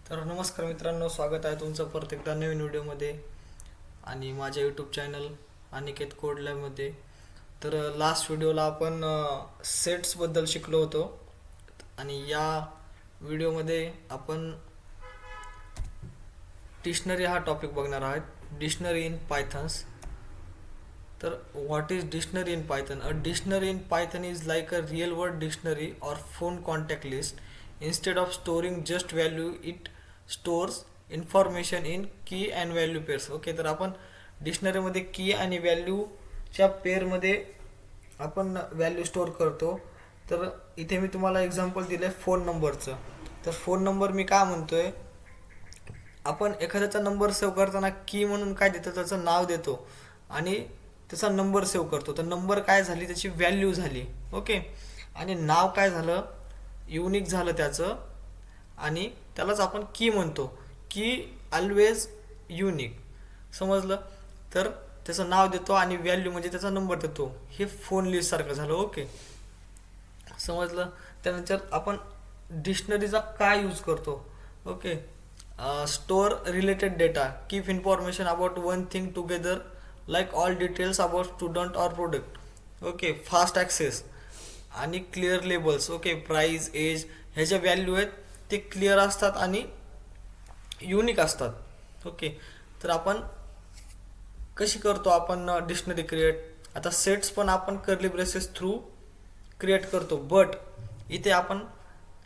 तर नमस्कार मित्रांनो, स्वागत आहे तुमचं परत एकदा नवीन व्हिडिओमध्ये आणि माझ्या यूट्यूब चॅनल अनिकेत कोड लॅबमध्ये. तर लास्ट व्हिडिओला आपण सेट्सबद्दल शिकलो होतो आणि या व्हिडिओमध्ये आपण डिक्शनरी हा टॉपिक बघणार आहोत. Dictionary in Pythons. तर what is dictionary in Python? A dictionary in Python is like a real word dictionary or phone contact list. Instead of storing just value, it stores information in key and value pairs. Okay, तर आपण डिक्शनरीमध्ये की आणि व्हॅल्यूच्या पेअरमध्ये आपण value store करतो. तर इथे मी तुम्हाला एक्झाम्पल दिलं आहे फोन नंबरचं. तर फोन नंबर मी काय म्हणतोय, आपण एखाद्याचा नंबर सेव्ह करताना की म्हणून काय देतो, त्याचं नाव देतो आणि त्याचा नंबर सेव्ह करतो. तर नंबर काय झाली, त्याची व्हॅल्यू झाली. ओके, आणि नाव काय झालं, युनिक झालं त्याचं, आणि त्यालाच आपण की म्हणतो. की ऑलवेज युनिक, समजलं? तर त्याचं नाव देतो आणि व्हॅल्यू म्हणजे त्याचा नंबर देतो. हे फोन लिस्ट सारखं झालं. ओके, समजलं? त्यानंतर आपण डिक्शनरीचा काय यूज करतो. Okay, store related data, keep information about one thing together like all details about student or product. Okay, fast access आणि clear labels. Okay, price, age ह्या ज्या व्हॅल्यू आहेत ते क्लिअर असतात आणि युनिक असतात. ओके, तर आपण कशी करतो आपण डिक्शनरी क्रिएट? आता सेट्स पण आपण कर्ली ब्रेसेस थ्रू क्रिएट करतो, बट इथे आपण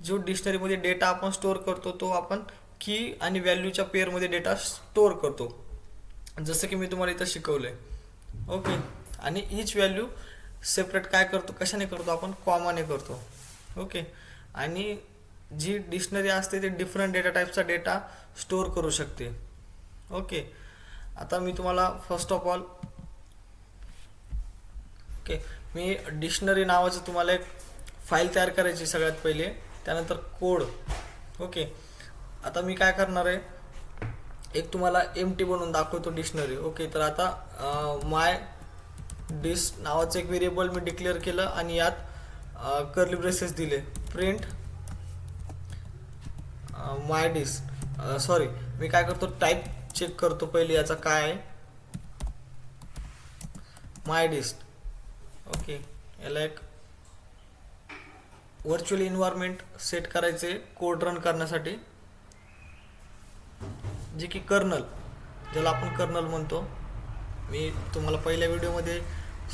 जो डिक्शनरीमध्ये डेटा आपण स्टोअर करतो तो आपण की आणि व्हॅल्यूच्या पेअरमध्ये डेटा स्टोअर करतो, जसं की मी तुम्हाला इथं शिकवलं आहे. ओके, आणि ईच व्हॅल्यू सेपरेट काय करतो, कशाने करतो आपण, कॉमाने करतो. ओके, आणि जी डिक्शनरी असते ते डिफरंट डेटा टाईपचा डेटा स्टोअर करू शकते. ओके, आता मी तुम्हाला first of all me dictionary नावाचं तुम्हाला एक फाईल तयार करायची सगळ्यात पहिले, त्यानंतर कोड. ओके, आता मी काय करणार आहे, एक तुम्हाला एम्प्टी बनवून दाखवतो डिक्शनरी. ओके, तर आता माय डिस्क नावाचं एक व्हेरिएबल मी डिक्लेअर केलं आणि यात कर्ली ब्रेसेस दिले. प्रिंट माय डिस्क, सॉरी मी काय करतो, टाईप चेक करतो पहिले याचा काय आहे, माय डिस्क. ओके, याला एक व्हर्च्युअल इन्व्हायरमेंट सेट करायचे कोड रन करण्यासाठी, जे की कर्नल, ज्याला आपण कर्नल म्हणतो. मी तुम्हाला पहिल्या व्हिडिओमध्ये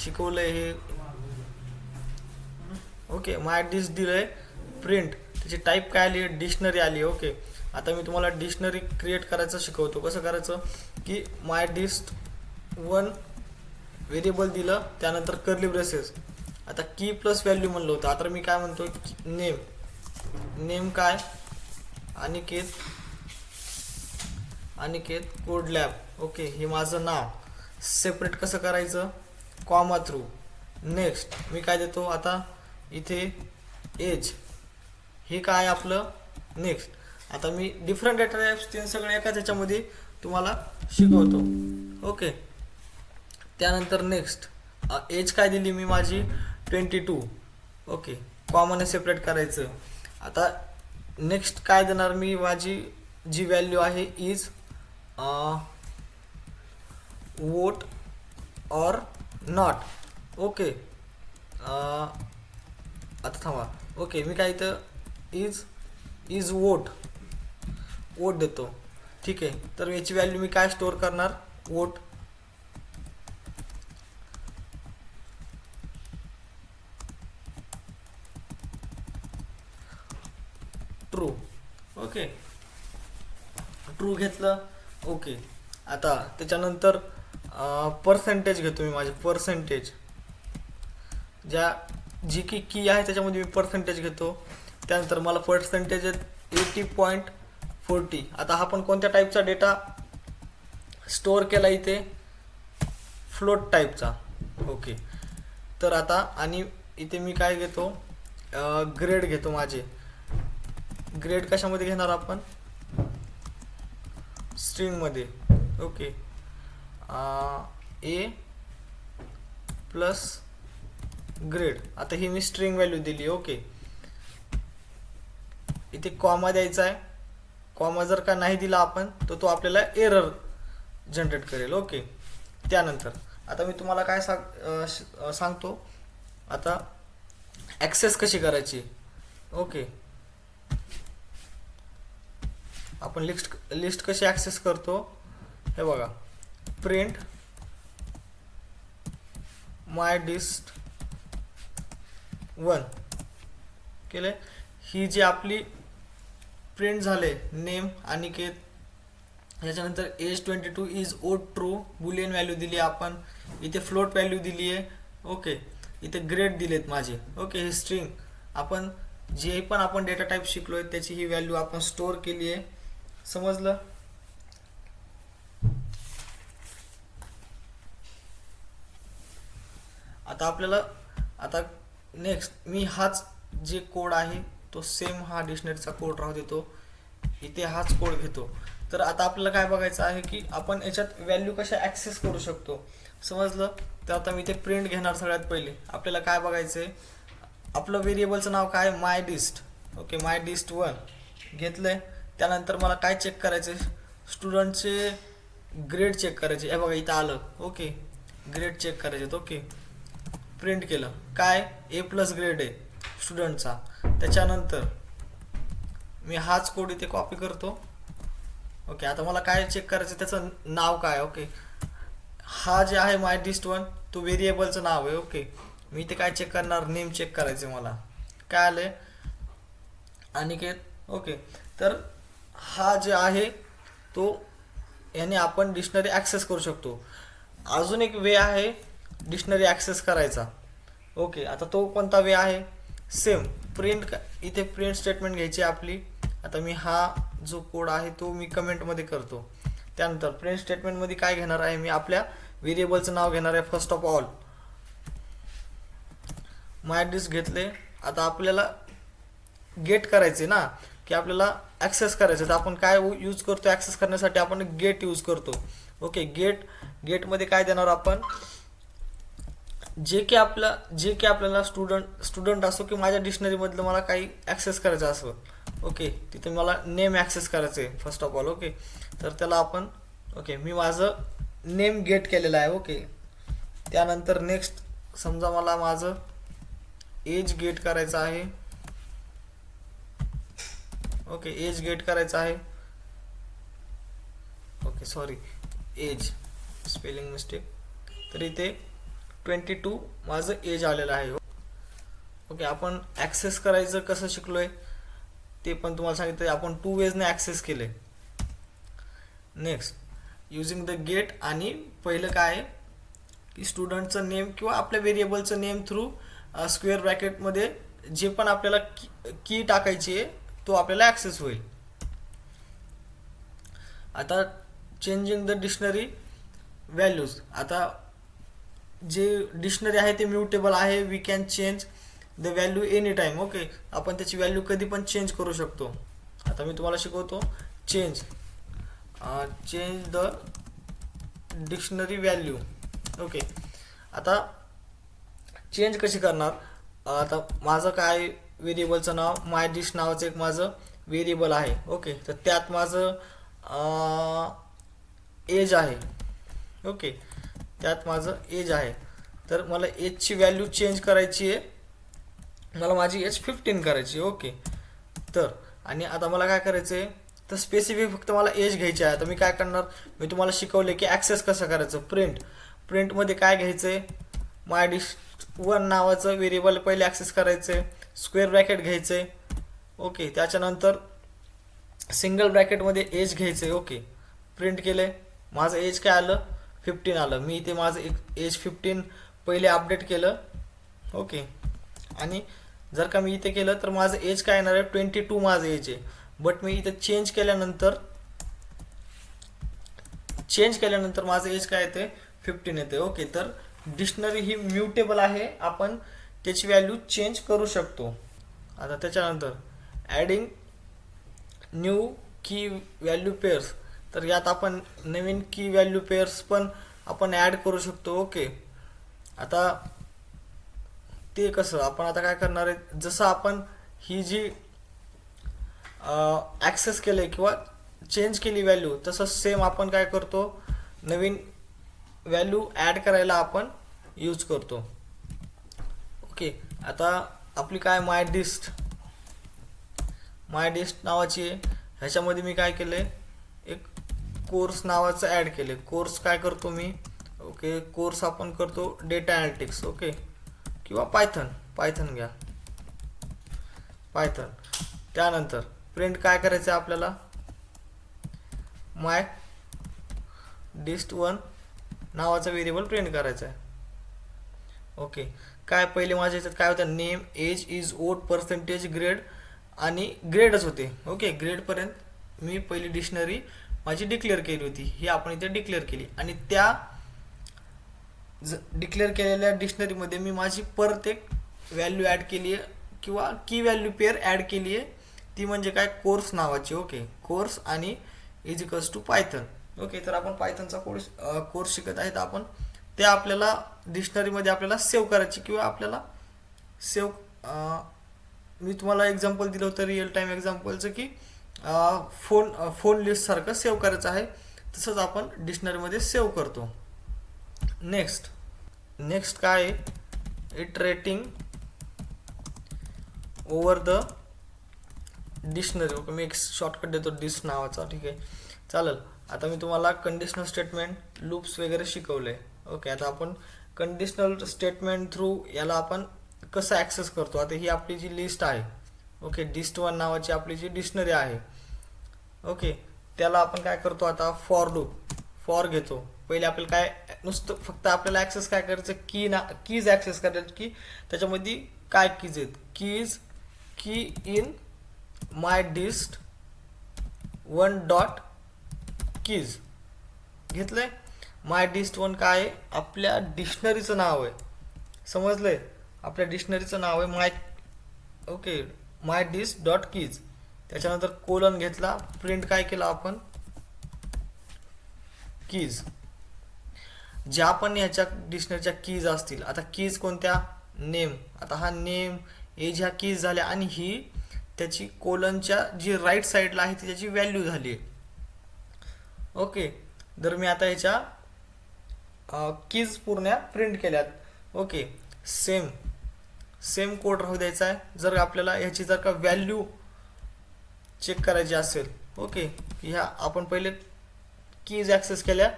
शिकवलं आहे हे. ओके, माय डिस्क दिलं आहे, प्रिंट त्याची टाईप काय आली, डिक्शनरी आली. ओके, आता मी तुम्हाला डिक्शनरी क्रिएट करायचं शिकवतो. कसं करायचं की माय डिस्क वन व्हेरिएबल दिलं, त्यानंतर कर्ली ब्रेसेस. आता की प्लस व्हॅल्यू म्हणलं होतं, आता मी काय म्हणतो, नेम. नेम काय, अनिकेत कोड लॅब. ओके, हे माझं नाव. सेपरेट कसं करायचं, कॉमा थ्रू. नेक्स्ट मी काय देतो, आता इथे एज, हे काय आपलं नेक्स्ट. आता मी डिफरंट डेटा टाईप्स ते सगळे एकाच ह्याच्यामध्ये तुम्हाला शिकवतो. ओके, त्यानंतर नेक्स्ट एज काय दिली मी माझी 22. ओके, कॉमन सेपरेट करायचं. आता नेक्स्ट काय देणार मी, माझी जी व्हॅल्यू आहे is vote or not. Okay, आता थांबा. ओके, मी काय इथं इज वोट देतो. ठीक आहे, तर याची व्हॅल्यू मी काय स्टोअर करणार, वोट. ट्रू. ओके, ट्रू घेतलं. ओके, आता त्याच्यानंतर पर्सेंटेज घेतो मी, माझे पर्सेंटेज जी की आहे त्याच्यामध्ये मी पर्सेंटेज घेतो. त्यानंतर मला पर्सेंटेज 80.40. आता हा पण कोणत्या टाईपचा डेटा स्टोअर केला इथे, फ्लोट टाईपचा. ओके, तर आता आणि इथे मी काय घेतो, ग्रेड घेतो. माझे ग्रेड कशामध्ये घेणार आपण, स्ट्रिंगमध्ये. ओके, ए प्लस ग्रेड. आता ही मी स्ट्रिंग व्हॅल्यू दिली. ओके, इथे कॉमा द्यायचा आहे, कॉमा जर का नाही दिला आपण तर तो आपल्याला एरर जनरेट करेल. ओके. त्यानंतर आता मी तुम्हाला काय सांगतो आता ॲक्सेस कशी करायची. ओके. आपण लिस्ट कशी ॲक्सेस करतो हे बघा. प्रिंट माय लिस्ट 1 केले. ही जी आपली प्रिंट झाले नेम अनिकेत, याच्यानंतर एज 22 इज ओड ट्रू, बुलियन व्हॅल्यू दिली आपण, इथे फ्लोट व्हॅल्यू दिली आहे. ओके. इथे ग्रेड दिलेत माझे. ओके. ही स्ट्रिंग आपण जे पण आपण डेटा टाईप शिकलोय त्याची ही व्हॅल्यू आपण स्टोअर केली आहे. समजलं. आता आपल्याला आता नेक्स्ट मी हाच जे कोड आहे तो सेम हा डिक्शनरीचा कोड राहू देतो. इथे हाच कोड घेतो. तर आता आपल्याला काय बघायचं आहे की आपण याच्यात व्हॅल्यू कशा ॲक्सेस करू शकतो. समजलं. तर आता मी इथे प्रिंट घेणार. सगळ्यात पहिले आपल्याला काय बघायचं आहे, आपलं व्हेरिएबलचं नाव काय, माय लिस्ट. ओके. माय लिस्ट 1 घेतलंय. त्यानंतर मला काय चेक करायचं, स्टुडंटचे ग्रेड चेक करायचे. हे बघा इथं आलं. ओके. ग्रेड चेक करायचे. ओके. प्रिंट केलं. काय A+ ग्रेड आहे स्टुडंटचा. त्याच्यानंतर मी हाच कोड इथे कॉपी करतो. ओके. आता मला काय चेक करायचं, त्याचं नाव काय. ओके. हा जे आहे माय लिस्ट 1 तो व्हेरिएबलचं नाव आहे. ओके. मी इथे काय चेक करणार, नेम चेक करायचे मला. काय आलंय, अनिकेत. ओके. तर हा जे आहे तो याने आपण डिक्शनरी ॲक्सेस करू शकतो. अजून एक वे आहे डिक्शनरी ॲक्सेस करायचा. ओके. आता तो कोणता वे आहे, सेम प्रिंट. इथे प्रिंट स्टेटमेंट घ्यायची आपली. आता मी हा जो कोड आहे तो मी कमेंटमध्ये करतो. त्यानंतर प्रिंट स्टेटमेंटमध्ये काय घेणार आहे, मी आपल्या व्हेरिएबलचं नाव घेणार आहे. First of all my list घेतले. आता आपल्याला गेट करायचे ना, की आपल्याला ॲक्सेस करायचं. तर आपण काय यूज करतो ॲक्सेस करण्यासाठी, आपण गेट यूज करतो. ओके. गेटमध्ये काय देणार आपण, जे की आपल्याला स्टुडंट असो की माझ्या डिक्शनरीमधलं मला काही ॲक्सेस करायचं असो. ओके. तिथे मला नेम ॲक्सेस करायचं आहे फर्स्ट ऑफ ऑल. ओके. तर त्याला आपण ओके मी माझं नेम गेट केलेलं आहे. ओके. त्यानंतर नेक्स्ट समजा मला माझं एज गेट करायचं आहे. ओके. एज गेट करायचं आहे. Okay. Sorry, age spelling mistake. तर इथे 22 माझं एज आलेलं आहे. ओके. आपण ॲक्सेस करायचं कसं शिकलोय ते पण तुम्हाला सांगितलं. आपण 2 वेजने ॲक्सेस केले. Next using the get. आणि पहिलं काय आहे की स्टुडंटचं नेम किंवा आपल्या व्हेरिएबलचं नेम थ्रू स्क्वेअर ब्रॅकेटमध्ये जे पण आपल्याला की टाकायची आहे तो आपल्याला ॲक्सेस होईल. आता चेंजिंग द डिक्शनरी व्हॅल्यूज. आता जे डिक्शनरी आहे ते म्युटेबल आहे. We can change the value any time. Okay. आपण त्याची व्हॅल्यू कधी पण चेंज करू शकतो. आता मी तुम्हाला शिकवतो. Change the dictionary value. Okay. आता चेंज कशी करणार, आता माझं काय व्हेरिएबलचं नाव माय लिस्ट नावाचं एक माझं व्हेरिएबल आहे. ओके. तर त्यात माझं एज आहे. ओके. त्यात माझं एज आहे. तर मला एजची व्हॅल्यू चेंज करायची आहे. मला माझी एज 15 करायची. ओके. तर आणि आता मला काय करायचं आहे, तर स्पेसिफिक फक्त मला एज घ्यायची आहे. आता मी काय करणार, मी तुम्हाला शिकवले की ॲक्सेस कसं करायचं. प्रिंटमध्ये काय घ्यायचं आहे, माय लिस्ट 1 नावाचं व्हेरिएबल पहिले ॲक्सेस करायचं आहे. स्क्वेअर ब्रॅकेट घ्यायचं आहे. ओके. त्याच्यानंतर सिंगल ब्रॅकेटमध्ये एज घ्यायचं आहे. ओके. प्रिंट केलं आहे. माझं एज काय आलं, 15 आलं. मी इथे माझं एज 15 पहिले अपडेट केलं. ओके. आणि जर का मी इथे केलं तर माझं एज काय येणार आहे, 22 माझं एज आहे. बट मी इथे चेंज केल्यानंतर माझं एज काय येते, 15 येते. ओके. तर डिक्शनरी ही म्युटेबल आहे. आपण त्याची व्हॅल्यू चेंज करू शकतो. आता त्याच्यानंतर ॲडिंग न्यू की व्हॅल्यू पेअर्स. तर यात आपण नवीन की व्हॅल्यू पेअर्स पण आपण ॲड करू शकतो. ओके. आता ते कसं, आपण आता काय करणार आहे, जसं आपण ही जी ॲक्सेस केलं आहे किंवा चेंज केली व्हॅल्यू, तसंच सेम आपण काय करतो, नवीन व्हॅल्यू ॲड करायला आपण यूज करतो. ओके, आता आपली काय माय डिस्ट नावाची आहे. ह्याच्यामध्ये मी काय केलं आहे, एक कोर्स नावाचं ॲड केले. कोर्स काय करतो मी, ओके, कोर्स आपण करतो डेटा ॲनालिटिक्स, ओके, किंवा पायथन घ्या, पायथन. त्यानंतर प्रिंट काय करायचं आहे आपल्याला, माय डिस्ट 1 नावाचा व्हेरिएबल प्रिंट करायचा आहे. ओके, काय पहिले माझ्या ह्याच्यात काय होतं, नेम, एज, इज, ओट, पर्सेंटेज, ग्रेड आणि ग्रेडच होते. ओके, ग्रेडपर्यंत मी पहिली डिक्शनरी माझी डिक्लेअर केली होती, ही आपण इथे डिक्लेअर केली. आणि त्या डिक्लेअर केलेल्या डिक्शनरीमध्ये मी माझी परत एक व्हॅल्यू ॲड केली आहे किंवा की व्हॅल्यू पेअर ॲड केली आहे, ती म्हणजे काय, कोर्स नावाची. ओके, कोर्स आणि is equals to Python. Okay, तर आपण पायथनचा कोर्स शिकत आहेत आपण. ते आपल्याला डिक्शनरीमध्ये आपल्याला सेव्ह करायची किंवा आपल्याला मी तुम्हाला एक्झाम्पल दिलं होतं रिअल टाईम एक्झाम्पलचं की फोन लिस्टसारखं सेव्ह करायचं आहे, तसंच आपण डिक्शनरीमध्ये सेव्ह करतो. नेक्स्ट काय आहे, iterating over the dictionary. Okay, मी एक शॉर्टकट देतो डिस्ट नावाचा, ठीक आहे, चालेल. आता मी तुम्हाला कंडिशनल स्टेटमेंट, लूप्स वगैरे शिकवले. ओके, आता आपण कंडिशनल स्टेटमेंट थ्रू याला आपण कसं ॲक्सेस करतो. आता ही आपली जी लिस्ट आहे, ओके, डिस्ट 1 नावाची आपली जी डिक्शनरी आहे, ओके, त्याला आपण काय करतो, आता फॉर घेतो. पहिले आपल्याला काय, नुसतं फक्त आपल्याला ॲक्सेस काय करायचं, कीज ॲक्सेस करायचं, की त्याच्यामध्ये काय कीज आहेत, की इन माय डिस्ट 1 डॉट कीज घेतलंय. माय डिस्ट 1 काय आहे, आपल्या डिक्शनरीचं नाव आहे, समजलंय, आपल्या डिक्शनरीचं नाव आहे ओके, माय डिस्ट डॉट कीज. त्याच्यानंतर कोलन घेतला, प्रिंट काय केला आपण, कीज. ज्या पण ह्याच्या डिक्शनरीच्या कीज असतील, आता कीज कोणत्या, नेम. आता हा नेम, एज ह्या कीज झाल्या आणि ही त्याची कोलनच्या जी राईट साईडला आहे ती त्याची व्हॅल्यू झाली. ओके, तर मी आता ह्याच्या कीज पूर्ण प्रिंट केल्यात. ओके, सेम कोड राहू द्यायचा आहे. जर आपल्याला ह्याची जर का व्हॅल्यू चेक करायची असेल, ओके, ह्या आपण पहिले कीज ॲक्सेस केल्या,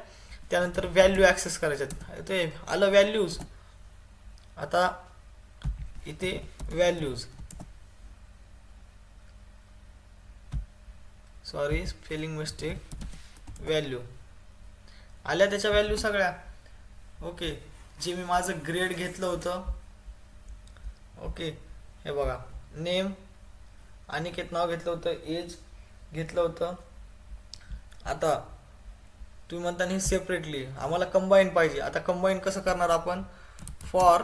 त्यानंतर व्हॅल्यू ॲक्सेस करायच्यात. ते आलं व्हॅल्यूज. आता इथे values, sorry spelling mistake, value आल्या त्याच्या व्हॅल्यू सगळ्या. ओके, जे मी माझं ग्रेड घेतलं होतं, ओके, हे बघा, नेम अनिकेत नाव घेतलं होतं, एज घेतलं होतं. आता तुम्ही म्हणता हे सेपरेटली आम्हाला कंबाईन पाहिजे. आता कंबाईन कसं करणार आपण, फॉर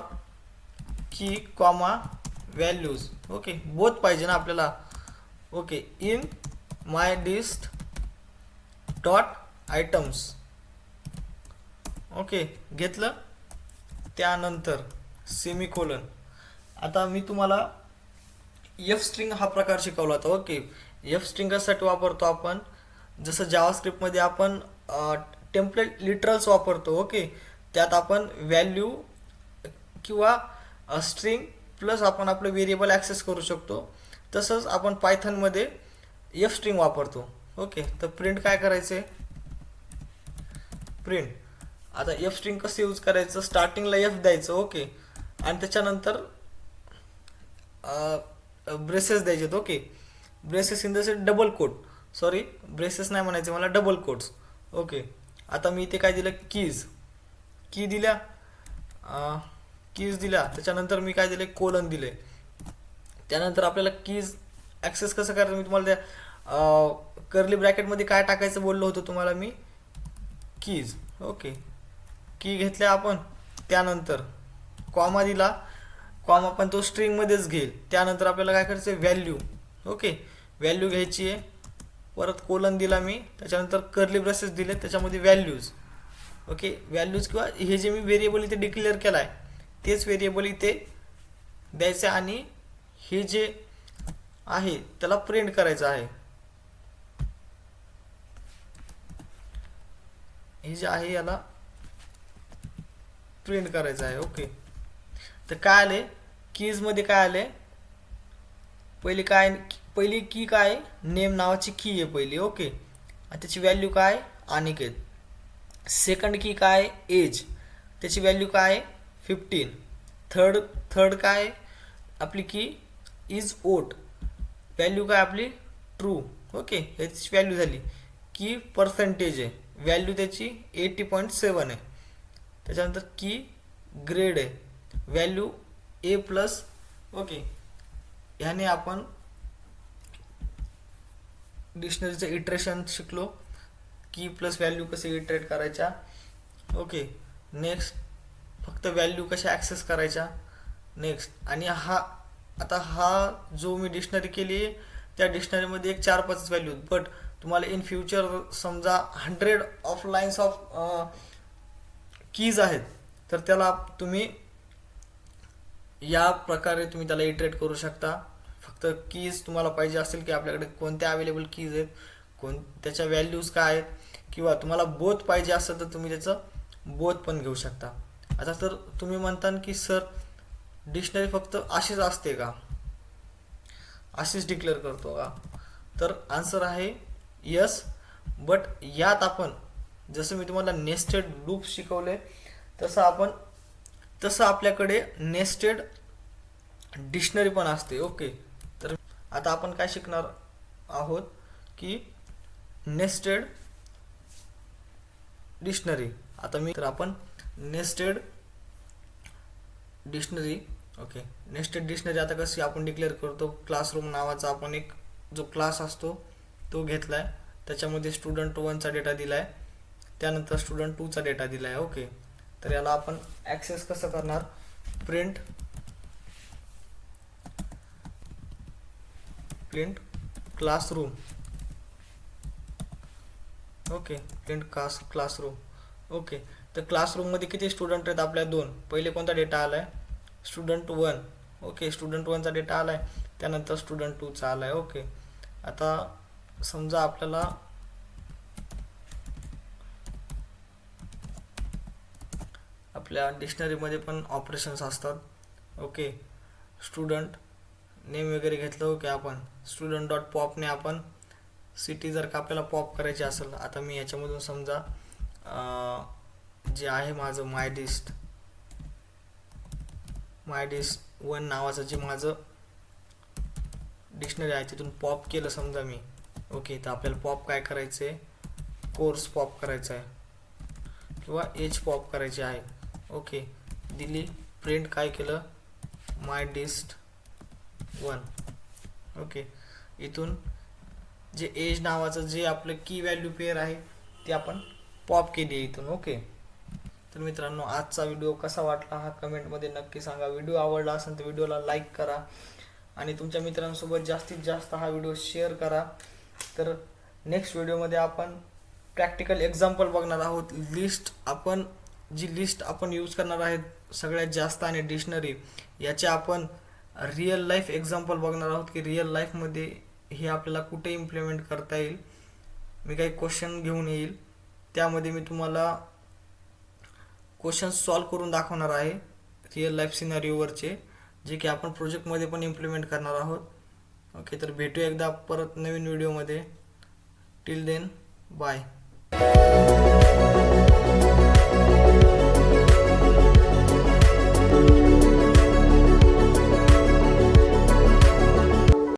की कॉमा व्हॅल्यूज. ओके, बोथ पाहिजे ना आपल्याला. Okay, in my dict dot items. Okay, घेतलं. त्यानंतर सेमिकोलन. आता मी तुम्हाला एफ स्ट्रिंग हा प्रकार शिकवला होता. ओके, एफ स्ट्रिंग कशासाठी वापरतो आपण, जसं जावास्क्रिप्टमध्ये आपण टेम्पलेट लिटरल्स वापरतो. ओके, त्यात आपण व्हॅल्यू किंवा स्ट्रिंग प्लस आपण आपलं व्हेरिएबल ॲक्सेस करू शकतो. तसंच आपण पायथनमध्ये एफ स्ट्रिंग वापरतो. ओके, तर प्रिंट काय करायचं, प्रिंट. आता एफ स्ट्रिंग कसं यूज करायचं, स्टार्टिंगला एफ द्यायचं. ओके, आणि त्याच्यानंतर ब्रेसेस द्यायचे. Okay, braces in the set double quote, sorry braces नाही म्हणायचे मला, डबल कोट्स. ओके, आता मी इथे काय दिलं, कीज दिल्या, त्याच्यानंतर मी काय दिले, कोलन दिले. त्यानंतर आपल्याला कीज ॲक्सेस कसं करायचं, मी तुम्हाला त्या कर्ली ब्रॅकेटमध्ये काय टाकायचं बोललो होतो तुम्हाला मी, कीज. ओके, की घेतल्या आपण, त्यानंतर कॉमा दिला, कॉमा पण तो स्ट्रिंगमध्येच घेईल. त्यानंतर आपल्याला काय करायचं, व्हॅल्यू. ओके, व्हॅल्यू घ्यायची आहे, परत कोलन दिला मी, त्याच्यानंतर कर्ली ब्रेसेस दिले, त्याच्यामध्ये व्हॅल्यूज. ओके, व्हॅल्यूज किंवा हे जे मी व्हेरिएबल इथे डिक्लेअर केला आहे तेच व्हेरिएबल इथे द्यायचं आणि हे जे आहे त्याला प्रिंट करायचं आहे. हे जे आहे याला प्रिंट करायचं आहे. ओके, तर काय आले कीज मध्ये, काय आले पहिली की काय, नेम नावाची की आहे पहिली. ओके, आणि त्याची व्हॅल्यू काय, अनिकेत. सेकंड की काय, एज, त्याची व्हॅल्यू काय 15. थर्ड काय आपली की इज ओट, व्हॅल्यू काय आपली ट्रू. ओके, याची व्हॅल्यू झाली. की पर्सेंटेज आहे, व्हॅल्यू त्याची 80.7 आहे. त्याच्यानंतर की ग्रेड आहे, व्हॅल्यू A+. ओके, ह्याने आपण डिक्शनरीचं इटरेशन शिकलो, की प्लस व्हॅल्यू कसे इटरेट करायच्या. ओके, नेक्स्ट फक्त व्हॅल्यू कशा ॲक्सेस करायच्या. नेक्स्ट, आणि हा जो मी डिक्शनरी केली त्या डिक्शनरीमध्ये एक 4-5 व्हॅल्यू, बट तुम्हाला इन फ्युचर समजा 100 ऑफ लाईन्स ऑफ कीज आहेत, तर त्याला तुम्ही या प्रकारे तुम्ही त्याला इटरेट करू शकता. फक्त कीज तुम्हाला पाहिजे असेल की आपल्याकडे कोणत्या अवेलेबल कीज आहेत, त्याच्या व्हॅल्यूज काय आहेत, किंवा तुम्हाला बोथ पाहिजे असेल तर तुम्ही त्याचं बोथ पण घेऊ शकता. आता तर तुम्ही म्हणता की सर डिक्शनरी फक्त अशीच असते का, अशीच डिक्लेअर करतो का, तर आन्सर आहे यस. बट यात आपण जसं मी तुम्हाला नेस्टेड लूप शिकवले तसं आपल्याकडे नेस्टेड डिक्शनरी पण असते. ओके, तर आता आपण काय शिकणार आहोत की नेस्टेड डिक्शनरी. आपण nested dictionary. Okay, nested dictionary आता कशी आपण डिक्लेअर करतो, क्लासरूम नावाचा आपण एक जो क्लास असतो तो घेतलाय, त्याच्यामध्ये स्टुडंट 1चा डेटा दिलाय, त्यानंतर स्टुडंट 2चा डेटा दिलाय. ओके, तर याला आपण ॲक्सेस कसं करणार, print classroom. Okay, print classroom. Okay, तर क्लासरूममध्ये किती स्टुडंट आहेत आपल्या 2. पहिले कोणता डेटा आलाय, स्टुडंट 1. ओके, स्टुडंट 1चा डेटा आलाय, त्यानंतर स्टुडंट 2चा आलाय. ओके, आता समजा आपल्याला आपल्या डिक्शनरीमध्ये पण ऑपरेशन्स असतात. ओके, स्टुडंट नेम वगैरे घेतलं. ओके, आपण स्टुडंट डॉट पॉपने आपण सिटी जर का आपल्याला पॉप करायची असेल, आता मी याच्यामधून समजा जे आहे माझं माय लिस्ट 1 नावाचं जे माझं डिक्शनरी आहे तिथून पॉप केलं समजा मी. ओके, तर आपल्याला पॉप काय करायचं आहे, कोर्स पॉप करायचा आहे किंवा एज पॉप करायची आहे. ओके, दिली, प्रिंट काय केलं, माय लिस्ट 1. ओके, इथून जे एज नावाचं जे आपलं की व्हॅल्यू पेअर आहे ते आपण पॉप केली इथून. ओके, तर मित्रांनो आजचा व्हिडिओ कसा वाटला हा कमेंटमध्ये नक्की सांगा. व्हिडिओ आवडला असेल तर व्हिडिओला लाईक करा आणि तुमच्या मित्रांसोबत जास्तीत जास्त हा व्हिडिओ शेअर करा. तर नेक्स्ट व्हिडिओमध्ये आपण प्रॅक्टिकल एक्झाम्पल बघणार आहोत. जी लिस्ट आपण यूज करणार आहेत सगळ्यात जास्त आणि डिक्शनरी याचे आपण रिअल लाईफ एक्झाम्पल बघणार आहोत की रिअल लाईफमध्ये हे आपल्याला कुठे इम्प्लिमेंट करता येईल. मी काही क्वेश्चन घेऊन येईल, त्यामध्ये मी तुम्हाला क्वेश्चन सॉल्व करून दाखवणार आहे रिअल लाईफ सिनारिओवरचे, जे की आपण प्रोजेक्टमध्ये पण इम्प्लिमेंट करणार आहोत. ओके, तर भेटू एकदा परत नवीन व्हिडिओमध्ये. Till then, bye.